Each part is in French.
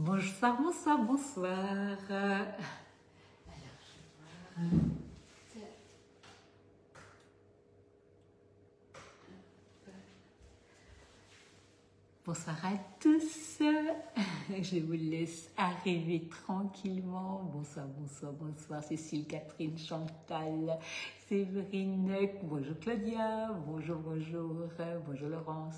Bonsoir, bonsoir, bonsoir. Bonsoir à tous. Je vous laisse arriver tranquillement. Bonsoir, bonsoir, bonsoir. Cécile, Catherine, Chantal, Séverine, bonjour Claudia, bonjour, bonjour, bonjour Laurence.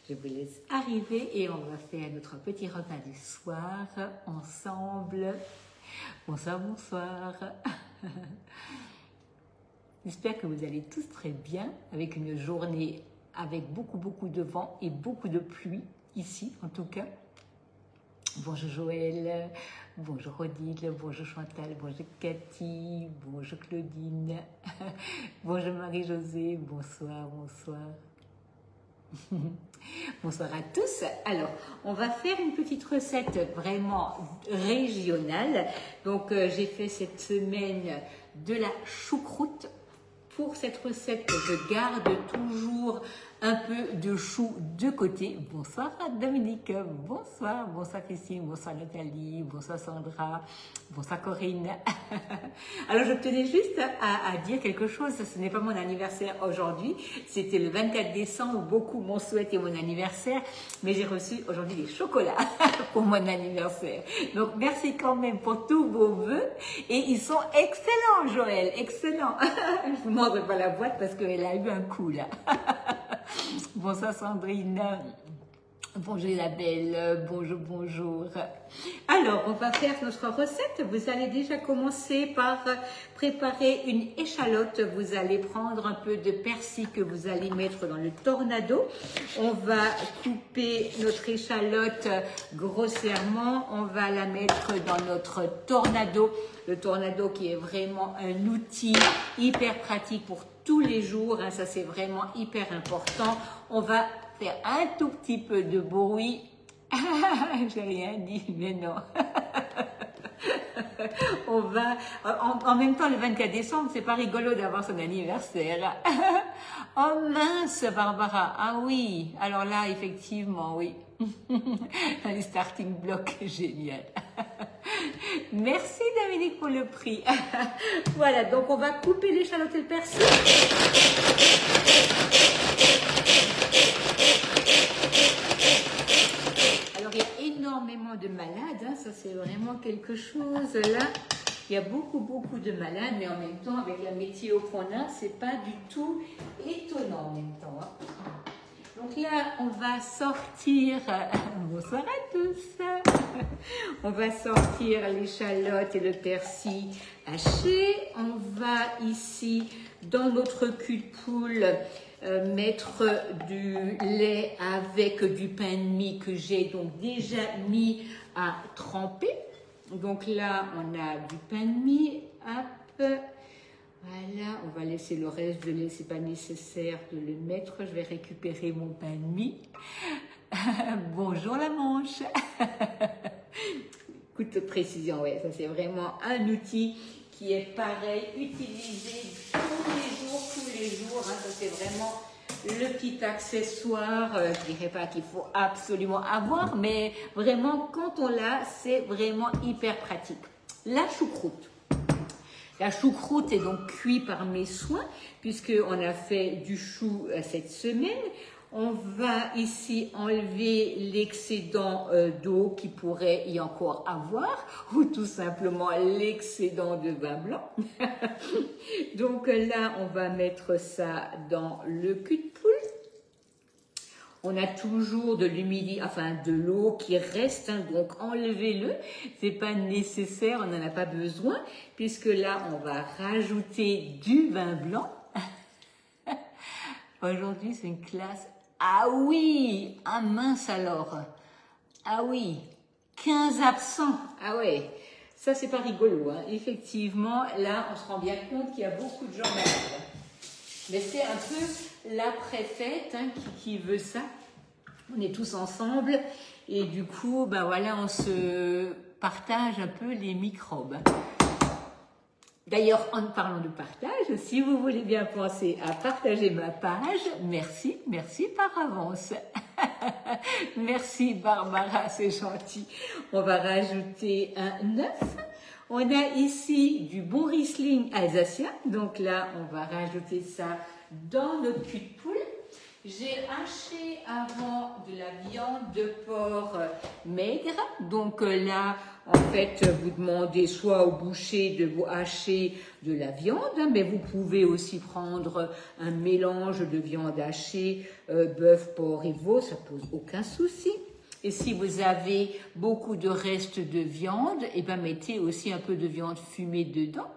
Je vous laisse arriver et on va faire notre petit repas du soir ensemble. Bonsoir, bonsoir. J'espère que vous allez tous très bien avec une journée avec beaucoup de vent et beaucoup de pluie ici en tout cas. Bonjour Joël, bonjour Odile, bonjour Chantal, bonjour Cathy, bonjour Claudine, bonjour Marie-Josée, bonsoir, bonsoir. Bonsoir à tous. Alors, on va faire une petite recette vraiment régionale. Donc, j'ai fait cette semaine de la choucroute. Pour cette recette, je garde toujours un peu de chou de côté. Bonsoir Dominique, bonsoir, bonsoir Christine, bonsoir Nathalie, bonsoir Sandra, bonsoir Corinne. Alors je tenais juste à dire quelque chose, ce n'est pas mon anniversaire aujourd'hui, c'était le 24 décembre, beaucoup m'ont souhaité mon anniversaire, mais j'ai reçu aujourd'hui des chocolats pour mon anniversaire. Donc merci quand même pour tous vos vœux et ils sont excellents Joël, excellents. Je ne vous montre pas la boîte parce qu'elle a eu un coup là. Bonsoir Sandrine, bonjour Isabelle, bonjour, bonjour. Alors, on va faire notre recette. Vous allez déjà commencer par préparer une échalote. Vous allez prendre un peu de persil que vous allez mettre dans le tornado. On va couper notre échalote grossièrement. On va la mettre dans notre tornado. Le tornado qui est vraiment un outil hyper pratique pour tous les jours, hein, ça c'est vraiment hyper important. On va faire un tout petit peu de bruit. J'ai rien dit, mais non. On va, en même temps, le 24 décembre, c'est pas rigolo d'avoir son anniversaire. Oh mince, Barbara. Ah oui, alors là, effectivement, oui. Les starting blocks, génial. Merci Dominique pour le prix. Voilà, donc on va couper l'échalote et le persil. Alors il y a énormément de malades, hein, ça c'est vraiment quelque chose là. Il y a beaucoup de malades, mais en même temps avec la météo qu'on a, c'est pas du tout étonnant en même temps. Hein. Donc là, on va sortir, bonsoir à tous, on va sortir l'échalote et le persil haché. On va ici, dans notre cul de poule, mettre du lait avec du pain de mie que j'ai donc déjà mis à tremper. Donc là, on a du pain de mie, hop. Voilà, on va laisser le reste de lait, c'est pas nécessaire de le mettre. Je vais récupérer mon pain de mie. Bonjour la manche. Coup de précision, ouais, ça c'est vraiment un outil qui est pareil, utilisé tous les jours. Hein, ça c'est vraiment le petit accessoire, je dirais pas qu'il faut absolument avoir, mais vraiment quand on l'a, c'est vraiment hyper pratique. La choucroute. La choucroute est donc cuite par mes soins, puisqu'on a fait du chou cette semaine. On va ici enlever l'excédent d'eau qui pourrait y encore avoir, ou tout simplement l'excédent de vin blanc. Donc là, on va mettre ça dans le cul de poule. On a toujours de l'humidité, enfin de l'eau qui reste, hein, donc enlevez-le, c'est pas nécessaire, on n'en a pas besoin, puisque là on va rajouter du vin blanc. Aujourd'hui c'est une classe, ah oui, ah mince alors, ah oui, 15 absents, ah ouais, ça c'est pas rigolo, hein. Effectivement, là on se rend bien compte qu'il y a beaucoup de gens malades. Mais c'est un peu la préfète hein, qui veut ça. On est tous ensemble et du coup, ben voilà, on se partage un peu les microbes. D'ailleurs, en parlant de partage, si vous voulez bien penser à partager ma page, merci par avance. Merci Barbara, c'est gentil. On va rajouter un œuf. On a ici du bon Riesling alsacien. Donc là, on va rajouter ça dans notre cul de poule. J'ai haché avant de la viande de porc maigre. Donc là, en fait, vous demandez soit au boucher de vous hacher de la viande, mais vous pouvez aussi prendre un mélange de viande hachée, bœuf, porc et veau, ça pose aucun souci. Et si vous avez beaucoup de restes de viande, eh ben mettez aussi un peu de viande fumée dedans.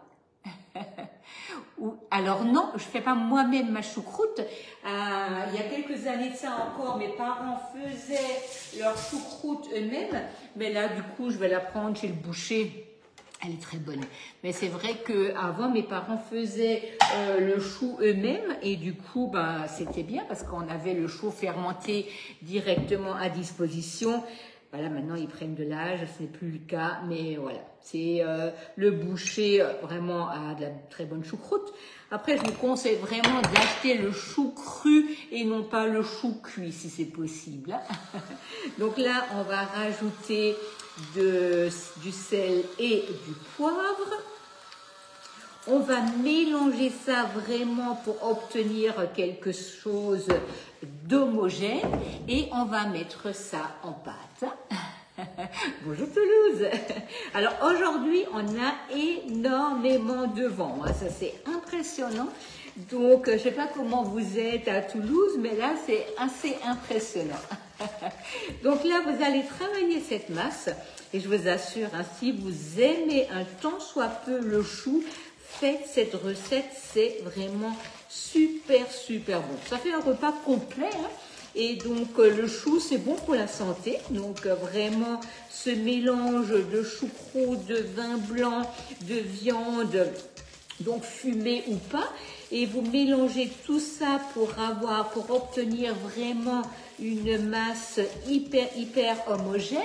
Alors non, je fais pas moi-même ma choucroute. Il y a quelques années de ça encore, mes parents faisaient leur choucroute eux-mêmes. Mais là, du coup, je vais la prendre chez le boucher. Elle est très bonne. Mais c'est vrai que avant mes parents faisaient le chou eux-mêmes et du coup, bah, c'était bien parce qu'on avait le chou fermenté directement à disposition. Voilà, maintenant ils prennent de l'âge, ce n'est plus le cas, mais voilà, c'est le boucher vraiment a de la très bonne choucroute. Après, je vous conseille vraiment d'acheter le chou cru et non pas le chou cuit si c'est possible. Donc là, on va rajouter du sel et du poivre. On va mélanger ça vraiment pour obtenir quelque chose d'homogène et on va mettre ça en pâte. Bonjour Toulouse. Alors aujourd'hui, on a énormément de vent, hein. Ça c'est impressionnant. Donc, je ne sais pas comment vous êtes à Toulouse, mais là, c'est assez impressionnant. Donc là, vous allez travailler cette masse et je vous assure, hein, si vous aimez un tant soit peu le chou, faites cette recette, c'est vraiment super, super bon. Ça fait un repas complet, hein. Et donc, le chou, c'est bon pour la santé. Donc, vraiment, ce mélange de choucroute, de vin blanc, de viande, donc fumée ou pas. Et vous mélangez tout ça pour obtenir vraiment une masse hyper homogène.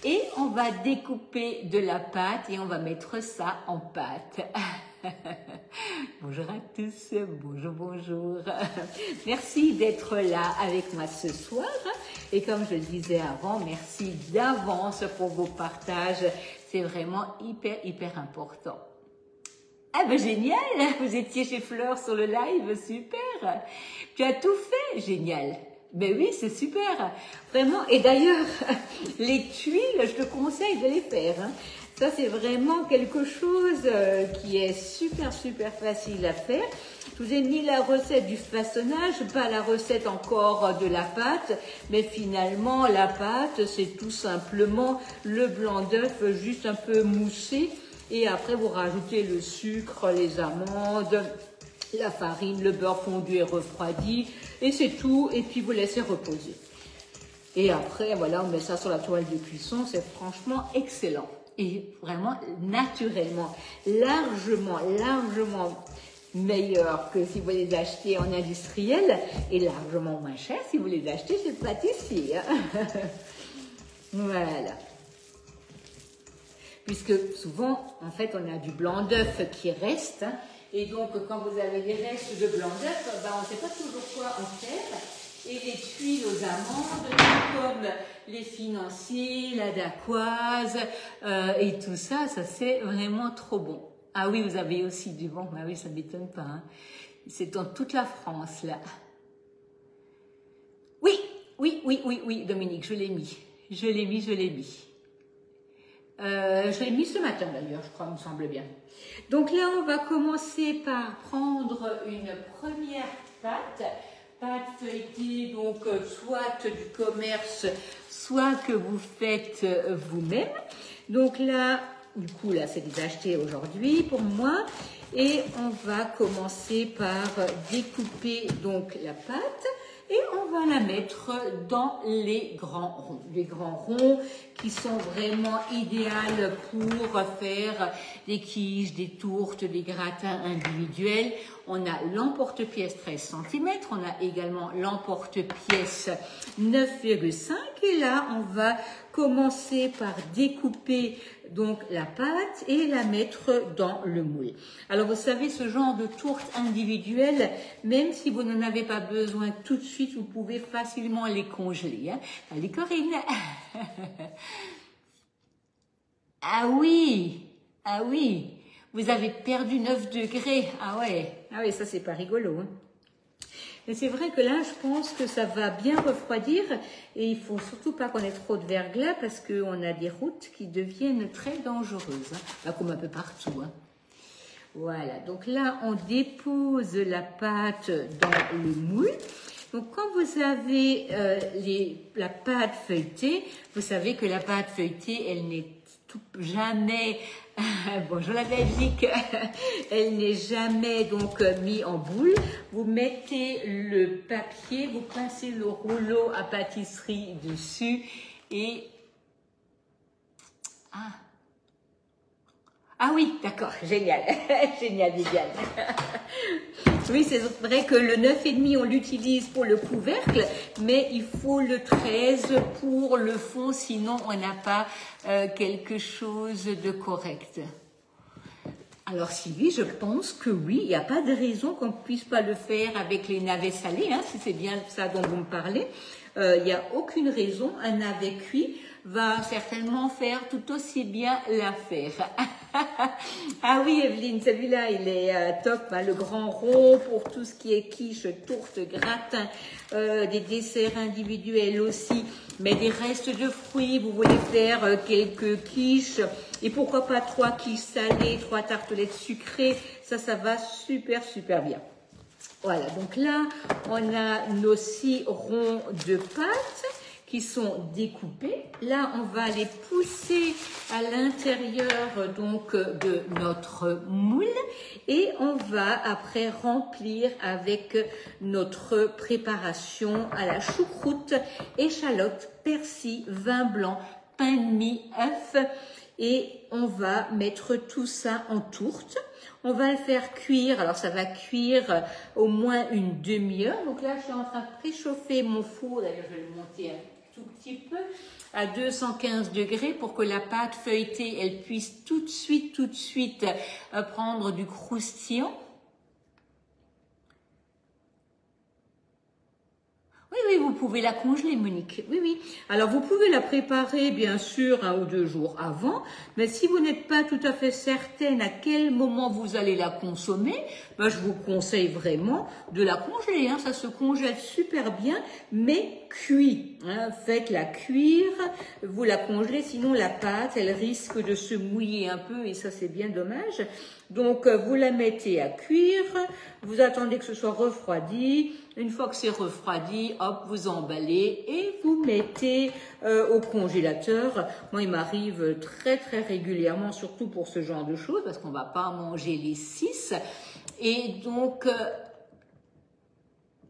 Et on va découper de la pâte et on va mettre ça en pâte. Bonjour à tous, bonjour. Merci d'être là avec moi ce soir. Et comme je le disais avant, merci d'avance pour vos partages. C'est vraiment hyper important. Ah ben génial, vous étiez chez Fleur sur le live, super. Tu as tout fait, génial. Ben oui, c'est super, vraiment. Et d'ailleurs, les tuiles, je te conseille de les faire, hein. Ça, c'est vraiment quelque chose qui est super facile à faire. Je vous ai mis la recette du façonnage, pas la recette encore de la pâte, mais finalement, la pâte, c'est tout simplement le blanc d'œuf juste un peu moussé. Et après, vous rajoutez le sucre, les amandes, la farine, le beurre fondu et refroidi. Et c'est tout. Et puis, vous laissez reposer. Et après, voilà, on met ça sur la toile de cuisson. C'est franchement excellent. Et vraiment, naturellement, largement meilleur que si vous les achetez en industriel. Et largement moins cher si vous les achetez chez le pâtissier, hein. Voilà. Puisque souvent, en fait, on a du blanc d'œuf qui reste. Hein, et donc, quand vous avez des restes de blanc d'œuf, ben, on ne sait pas toujours quoi en faire. Et les tuiles aux amandes, comme les financiers, la dacquoise et tout ça, ça c'est vraiment trop bon. Ah oui, vous avez aussi du vent. Bah oui, ça ne m'étonne pas, hein. C'est dans toute la France, là. Oui, Dominique, je l'ai mis. Je l'ai mis. Je l'ai mis ce matin d'ailleurs, je crois, il me semble bien. Donc là, on va commencer par prendre une première pâte feuilletée, donc soit du commerce, soit que vous faites vous-même. Donc là, du coup, là, c'est des achetés aujourd'hui pour moi. Et on va commencer par découper donc la pâte. Et on va la mettre dans les grands ronds. Les grands ronds qui sont vraiment idéaux pour faire des quiches, des tourtes, des gratins individuels. On a l'emporte-pièce 13 cm. On a également l'emporte-pièce 9,5. Et là, on va commencer par découper donc la pâte et la mettre dans le moule. Alors vous savez, ce genre de tourte individuelle, même si vous n'en avez pas besoin tout de suite, vous pouvez facilement les congeler. Hein. Allez Corinne. Ah oui, ah oui, vous avez perdu 9 degrés. Ah ouais, ça c'est pas rigolo. Hein. Mais c'est vrai que là, je pense que ça va bien refroidir et il faut surtout pas qu'on ait trop de verglas parce qu'on a des routes qui deviennent très dangereuses, hein, comme un peu partout. Hein. Voilà, donc là, on dépose la pâte dans le moule. Donc quand vous avez la pâte feuilletée, vous savez que la pâte feuilletée, elle n'est jamais, bonjour la Belgique, elle n'est jamais donc mise en boule. Vous mettez le papier, vous passez le rouleau à pâtisserie dessus et ah oui, d'accord, génial, génial, Viviane. Oui, c'est vrai que le 9,5 on l'utilise pour le couvercle, mais il faut le 13 pour le fond, sinon on n'a pas quelque chose de correct. Alors Sylvie, je pense que oui, il n'y a pas de raison qu'on ne puisse pas le faire avec les navets salés, hein, si c'est bien ça dont vous me parlez. Il n'y a aucune raison, un navet cuit va certainement faire tout aussi bien l'affaire. Ah oui, Evelyne, celui-là, il est top, hein, le grand rond pour tout ce qui est quiche, tourte, gratin, des desserts individuels aussi, mais des restes de fruits, vous voulez faire quelques quiches, et pourquoi pas 3 quiches salées, 3 tartelettes sucrées, ça va super, super bien. Voilà, donc là, on a nos 6 ronds de pâte qui sont découpés. Là, on va les pousser à l'intérieur donc de notre moule et on va après remplir avec notre préparation à la choucroute, échalote, persil, vin blanc, pain de mie, œuf et on va mettre tout ça en tourte. On va le faire cuire, alors ça va cuire au moins une demi-heure. Donc là, je suis en train de préchauffer mon four, d'ailleurs je vais le monter un tout petit peu, à 215 degrés pour que la pâte feuilletée, elle puisse tout de suite prendre du croustillant. Oui, vous pouvez la congeler, Monique. Oui. Alors, vous pouvez la préparer, bien sûr, 1 ou 2 jours avant. Mais si vous n'êtes pas tout à fait certaine à quel moment vous allez la consommer, ben, je vous conseille vraiment de la congeler. Hein. Ça se congèle super bien, mais cuit. Hein. Faites-la cuire, vous la congelez, sinon la pâte, elle risque de se mouiller un peu et ça, c'est bien dommage. Donc, vous la mettez à cuire, vous attendez que ce soit refroidi. Une fois que c'est refroidi, hop, vous emballez et vous mettez au congélateur. Moi, il m'arrive très régulièrement, surtout pour ce genre de choses, parce qu'on ne va pas manger les 6. Et donc,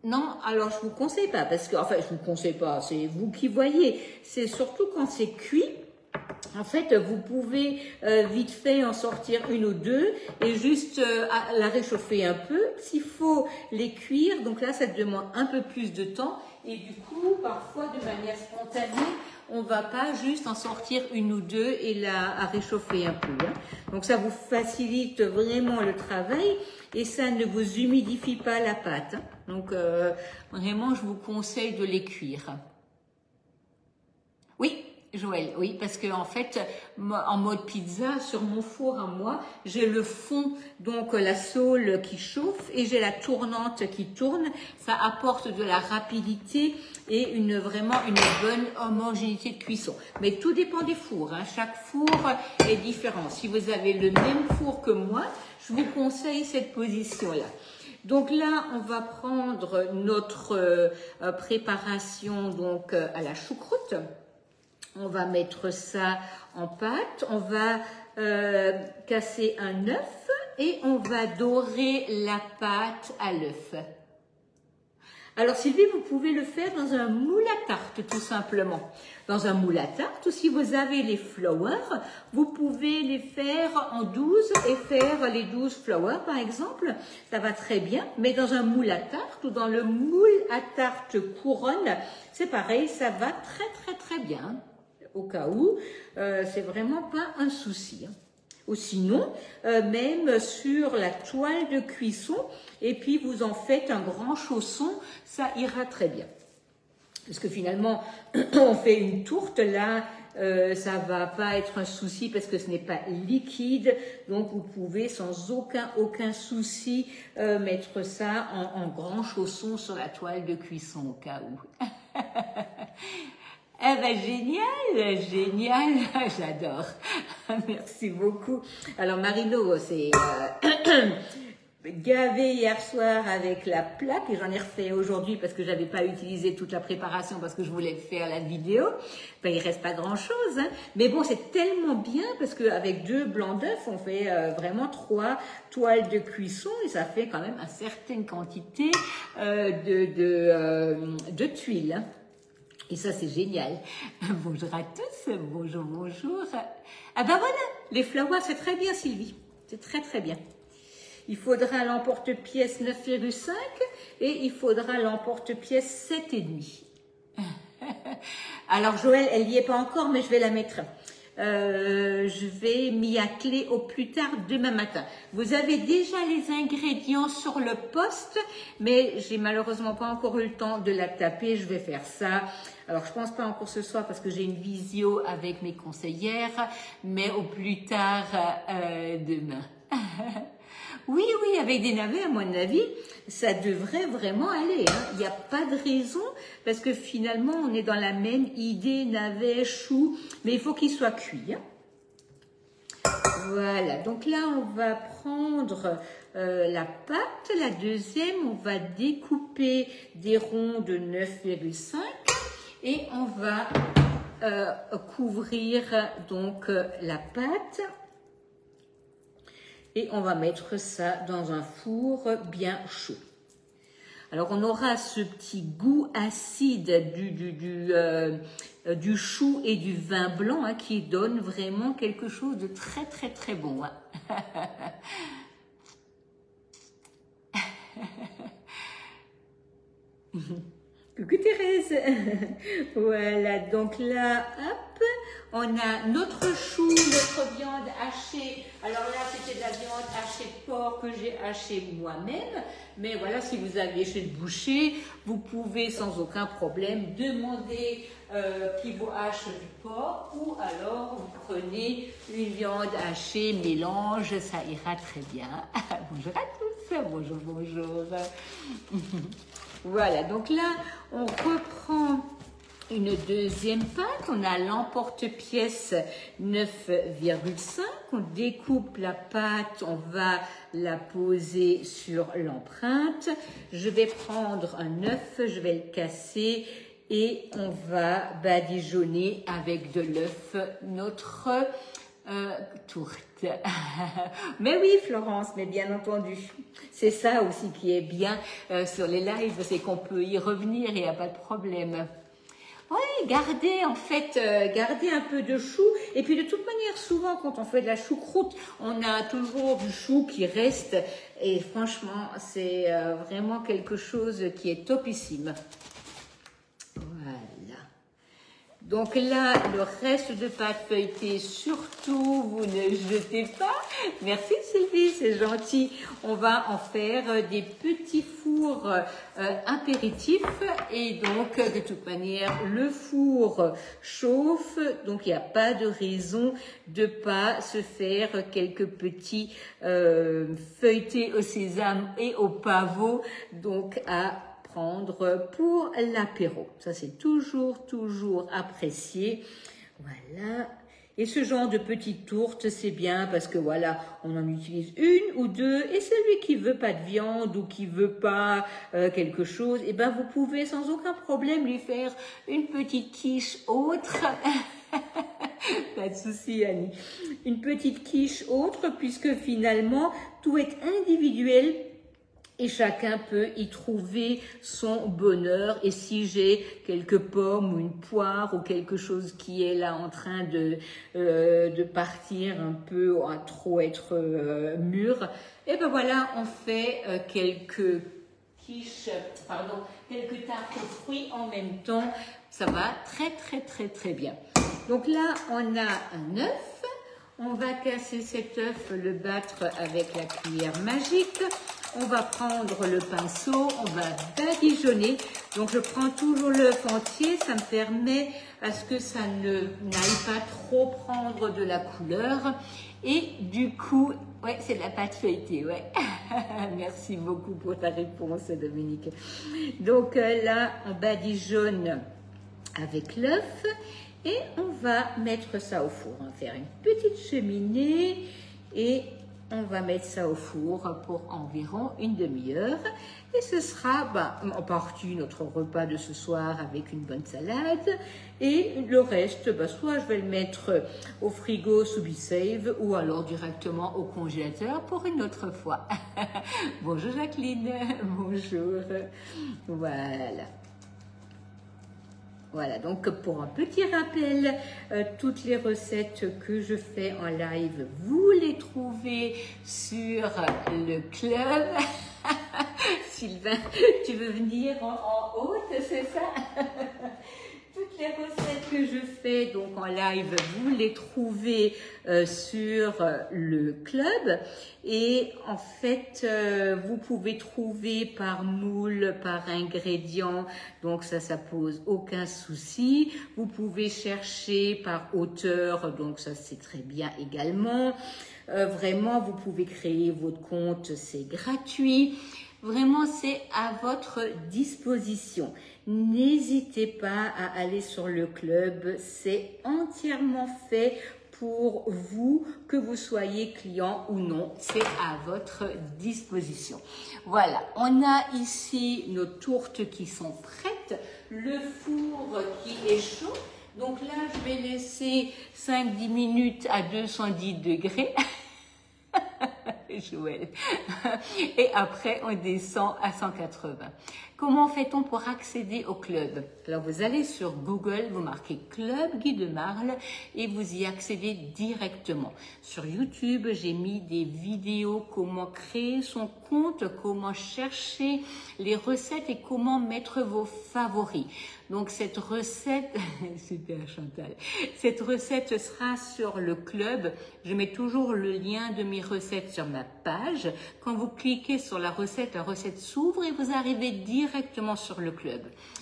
non, alors je vous conseille pas, parce que, enfin, je vous conseille pas, c'est vous qui voyez. C'est surtout quand c'est cuit. En fait, vous pouvez vite fait en sortir 1 ou 2 et juste la réchauffer un peu. S'il faut les cuire, donc là, ça demande un peu plus de temps. Et du coup, parfois, de manière spontanée, on va pas juste en sortir 1 ou 2 et la réchauffer un peu. Hein. Donc, ça vous facilite vraiment le travail et ça ne vous humidifie pas la pâte. Hein. Donc, vraiment, je vous conseille de les cuire. Oui. Joël, oui, parce que en fait, en mode pizza, sur mon four à moi, j'ai le fond, donc la saule qui chauffe et j'ai la tournante qui tourne. Ça apporte de la rapidité et vraiment une bonne homogénéité de cuisson. Mais tout dépend des fours, hein. Chaque four est différent. Si vous avez le même four que moi, je vous conseille cette position-là. Donc là, on va prendre notre préparation donc à la choucroute. On va mettre ça en pâte, on va casser un œuf et on va dorer la pâte à l'œuf. Alors Sylvie, vous pouvez le faire dans un moule à tarte tout simplement. Dans un moule à tarte, ou si vous avez les flowers, vous pouvez les faire en 12 et faire les 12 flowers par exemple. Ça va très bien, mais dans un moule à tarte ou dans le moule à tarte couronne, c'est pareil, ça va très bien. au cas où, c'est vraiment pas un souci. Hein. Ou sinon, même sur la toile de cuisson, et puis vous en faites un grand chausson, ça ira très bien. Parce que finalement, on fait une tourte, là, ça va pas être un souci parce que ce n'est pas liquide. Donc, vous pouvez sans aucun souci mettre ça en grand chausson sur la toile de cuisson au cas où. Eh ben génial, génial, j'adore. Merci beaucoup. Alors Marino, c'est gavé hier soir avec la plaque et j'en ai refait aujourd'hui parce que j'avais pas utilisé toute la préparation parce que je voulais faire la vidéo. Ben, il reste pas grand chose, hein. Mais bon, c'est tellement bien parce qu'avec 2 blancs d'œufs, on fait vraiment 3 toiles de cuisson et ça fait quand même une certaine quantité de tuiles. Hein. Et ça, c'est génial. Bonjour à tous, bonjour, bonjour. Ah ben voilà, les flowers, c'est très bien, Sylvie. C'est très, très bien. Il faudra l'emporte-pièce 9,5 et il faudra l'emporte-pièce 7,5. Alors, Joël, elle n'y est pas encore, mais je vais la mettre. Je vais m'y atteler au plus tard demain matin. Vous avez déjà les ingrédients sur le poste, mais j'ai malheureusement pas encore eu le temps de la taper. Je vais faire ça. Alors, je pense pas encore ce soir parce que j'ai une visio avec mes conseillères, mais au plus tard demain. Oui, oui, avec des navets, à mon avis, ça devrait vraiment aller. Hein. Il n'y a pas de raison, parce que finalement, on est dans la même idée, navet, chou, mais il faut qu'il soit cuit. Hein. Voilà, donc là, on va prendre la pâte, la deuxième, on va découper des ronds de 9,5 et on va couvrir donc la pâte. Et on va mettre ça dans un four bien chaud. Alors, on aura ce petit goût acide du chou et du vin blanc hein, qui donne vraiment quelque chose de très, très, très bon. Hein. Coucou Thérèse. Voilà, donc là, hop, on a notre chou, notre viande hachée. Alors là, c'était de la viande hachée de porc que j'ai hachée moi-même. Mais voilà, si vous avez chez le boucher, vous pouvez sans aucun problème demander qu'il vous hache du porc ou alors vous prenez une viande hachée, mélange, ça ira très bien. Bonjour à tous, bonjour, bonjour. Voilà, donc là, on reprend une deuxième pâte. On a l'emporte-pièce 9,5. On découpe la pâte, on va la poser sur l'empreinte. Je vais prendre un œuf, je vais le casser et on va badigeonner avec de l'œuf notre tourte. Mais oui, Florence, mais bien entendu. C'est ça aussi qui est bien sur les lives, c'est qu'on peut y revenir, il n'y a pas de problème. Oui, gardez en fait, gardez un peu de chou. Et puis de toute manière, souvent quand on fait de la choucroute, on a toujours du chou qui reste. Et franchement, c'est vraiment quelque chose qui est topissime. Voilà. Donc là, le reste de pâte feuilletée, surtout, vous ne jetez pas. Merci Sylvie, c'est gentil. On va en faire des petits fours apéritifs. Et donc, de toute manière, le four chauffe. Donc, il n'y a pas de raison de pas se faire quelques petits feuilletés au sésame et au pavot. Donc, à prendre pour l'apéro. Ça, c'est toujours apprécié. Voilà. Et ce genre de petite tourte, c'est bien parce que voilà, on en utilise une ou deux. Et celui qui veut pas de viande ou qui veut pas quelque chose, eh ben, vous pouvez sans aucun problème lui faire une petite quiche autre. Pas de souci, Annie. Une petite quiche autre puisque finalement, tout est individuel. Et chacun peut y trouver son bonheur. Et si j'ai quelques pommes ou une poire ou quelque chose qui est là en train de partir un peu, à trop être mûr, et ben voilà, on fait quelques quiches, quelques tartes aux fruits en même temps. ça va très bien. Donc là, on a un œuf. On va casser cet œuf, le battre avec la cuillère magique. On va prendre le pinceau, on va badigeonner. Donc je prends toujours l'œuf entier, ça me permet à ce que ça n'aille pas trop prendre de la couleur. Et du coup, ouais, c'est de la pâte feuilletée, ouais. Merci beaucoup pour ta réponse, Dominique. Donc là, on badigeonne avec l'œuf. Et on va mettre ça au four. On va faire une petite cheminée et on va mettre ça au four pour environ une demi-heure. Et ce sera en partie notre repas de ce soir avec une bonne salade. Et le reste, soit je vais le mettre au frigo sous BeSave ou alors directement au congélateur pour une autre fois. Bonjour Jacqueline, bonjour. Voilà. Voilà, donc pour un petit rappel, toutes les recettes que je fais en live, vous les trouvez sur le club. Sylvain, tu veux venir en haute, c'est ça? Toutes les recettes que je fais donc en live, vous les trouvez sur le club. Et en fait, vous pouvez trouver par moule, par ingrédient, donc ça pose aucun souci. Vous pouvez chercher par auteur, donc ça c'est très bien également. Vraiment, vous pouvez créer votre compte, c'est gratuit. Vraiment, c'est à votre disposition. N'hésitez pas à aller sur le club, c'est entièrement fait pour vous, que vous soyez client ou non, c'est à votre disposition. Voilà, on a ici nos tourtes qui sont prêtes, le four qui est chaud. Donc là, je vais laisser 5-10 minutes à 210 degrés. Joël. Et après, on descend à 180. Comment fait-on pour accéder au club? Alors, vous allez sur Google, vous marquez Club Guy de Marle et vous y accédez directement. Sur YouTube, j'ai mis des vidéos comment créer son compte, comment chercher les recettes et comment mettre vos favoris. Donc, cette recette, super Chantal, cette recette sera sur le club. Je mets toujours le lien de mes recettes sur ma page. Quand vous cliquez sur la recette s'ouvre et vous arrivez directement sur le club.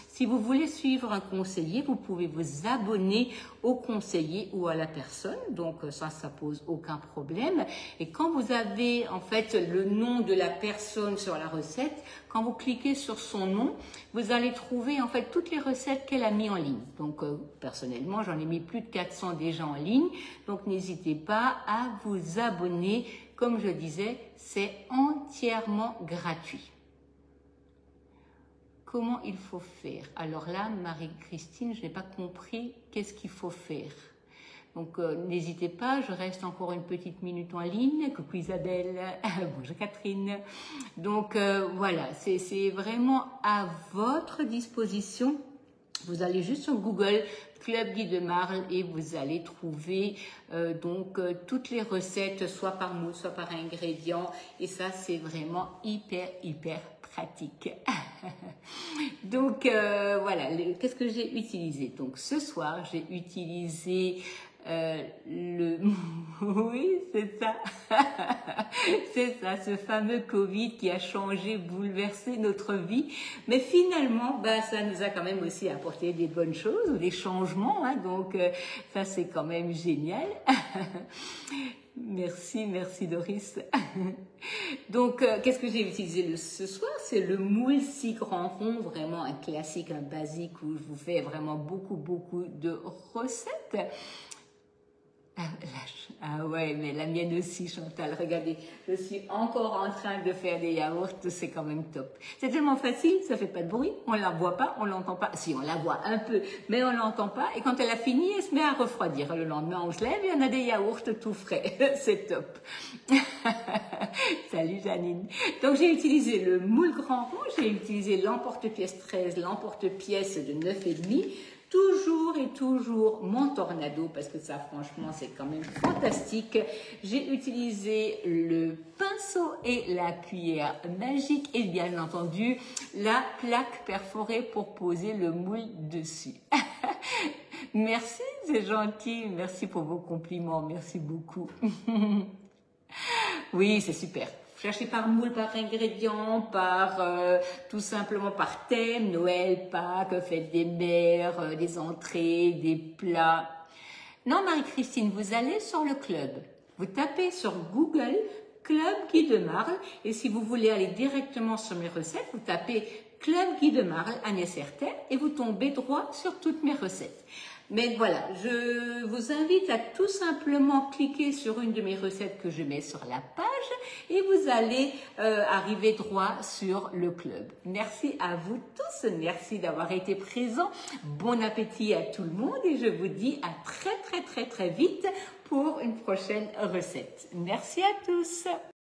Si vous voulez suivre un conseiller, vous pouvez vous abonner au conseiller ou à la personne. Donc ça pose aucun problème. Et quand vous avez en fait le nom de la personne sur la recette, quand vous cliquez sur son nom, vous allez trouver en fait toutes les recettes qu'elle a mis en ligne. Donc personnellement, j'en ai mis plus de 400 déjà en ligne. Donc n'hésitez pas à vous abonner. Comme je disais, c'est entièrement gratuit. Comment il faut faire? Alors là, Marie-Christine, je n'ai pas compris qu'est-ce qu'il faut faire. Donc, n'hésitez pas, je reste encore une petite minute en ligne. Coucou Isabelle, bonjour Catherine. Donc, voilà, c'est vraiment à votre disposition. Vous allez juste sur Google, Club Guy de Marle, et vous allez trouver toutes les recettes, soit par mot, soit par ingrédient. Et ça, c'est vraiment hyper pratique. Donc, voilà, qu'est-ce que j'ai utilisé? Donc, ce soir, j'ai utilisé oui, c'est ça. C'est ça, ce fameux Covid qui a changé, bouleversé notre vie. Mais finalement, ça nous a quand même aussi apporté des bonnes choses, des changements. Hein, donc, ça, c'est quand même génial. Merci Doris. Donc, qu'est-ce que j'ai utilisé ce soir? C'est le moule 6 grands ronds, vraiment un classique, un basique où je vous fais vraiment beaucoup de recettes. Ah ouais, mais la mienne aussi, Chantal. Regardez, je suis encore en train de faire des yaourts, c'est quand même top. C'est tellement facile, ça fait pas de bruit, on la voit pas, on l'entend pas. Si, on la voit un peu, mais on l'entend pas. Et quand elle a fini, elle se met à refroidir. Le lendemain, on se lève et on a des yaourts tout frais. C'est top. Salut Janine. Donc, j'ai utilisé le moule grand rond, j'ai utilisé l'emporte-pièce 13, l'emporte-pièce de 9,5. toujours et toujours mon tornado, parce que ça franchement c'est quand même fantastique. J'ai utilisé le pinceau et la cuillère magique et bien entendu la plaque perforée pour poser le moule dessus. Merci, c'est gentil, merci pour vos compliments, merci beaucoup. Oui, c'est super. Cherchez par moule, par ingrédient, tout simplement par thème, Noël, Pâques, fête des mères, des entrées, des plats. Non, Marie-Christine, vous allez sur le club. Vous tapez sur Google Club Guy de Marle et si vous voulez aller directement sur mes recettes, vous tapez Club Guy de Marle, Agnès Hertel et vous tombez droit sur toutes mes recettes. Mais voilà, je vous invite à tout simplement cliquer sur une de mes recettes que je mets sur la page et vous allez arriver droit sur le club. Merci à vous tous, merci d'avoir été présents. Bon appétit à tout le monde et je vous dis à très vite pour une prochaine recette. Merci à tous.